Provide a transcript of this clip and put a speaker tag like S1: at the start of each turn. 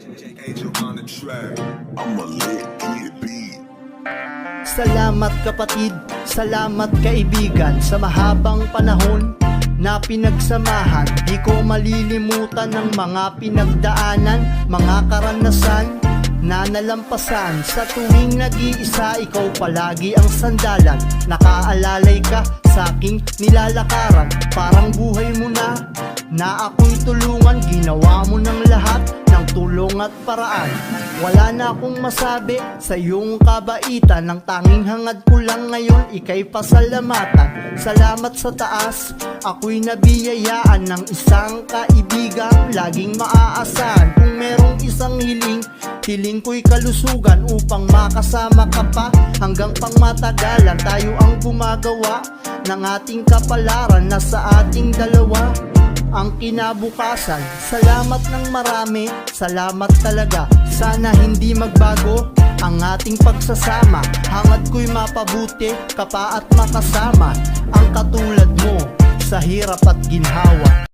S1: Angel on the track. I'm a lit beat.
S2: Salamat kapatid, salamat kaibigan sa mahabang panahon na pinagsamahan. Di ko malilimutan ang mga pinagdaanan, mga karanasan na nalampasan. Sa tuwing nag-iisa, ikaw palagi ang sandalan. Nakaalalay ka sa aking nilalakaran. Parang buhay mo na ako'y tulungan. Ginawa mo ng lahat ng tulong at paraan. Wala na akong masabi sa iyong kabaitan. Ang tanging hangad ko lang ngayon, ika'y pasalamatan. Salamat sa taas, ako'y nabiyayaan ng isang kaibigang laging maaasahan. Kung merong isang hiling ko'y kalusugan upang makasama ka pa hanggang pangmatagalan. Tayo ang gumagawa ng ating kapalaran na sa ating dalawa ang kinabukasan. Salamat ng marami, salamat talaga. Sana hindi magbago ang ating pagsasama. Hangad ko'y mapabuti ka pa at makasama ang katulad mo sa hirap at ginhawa.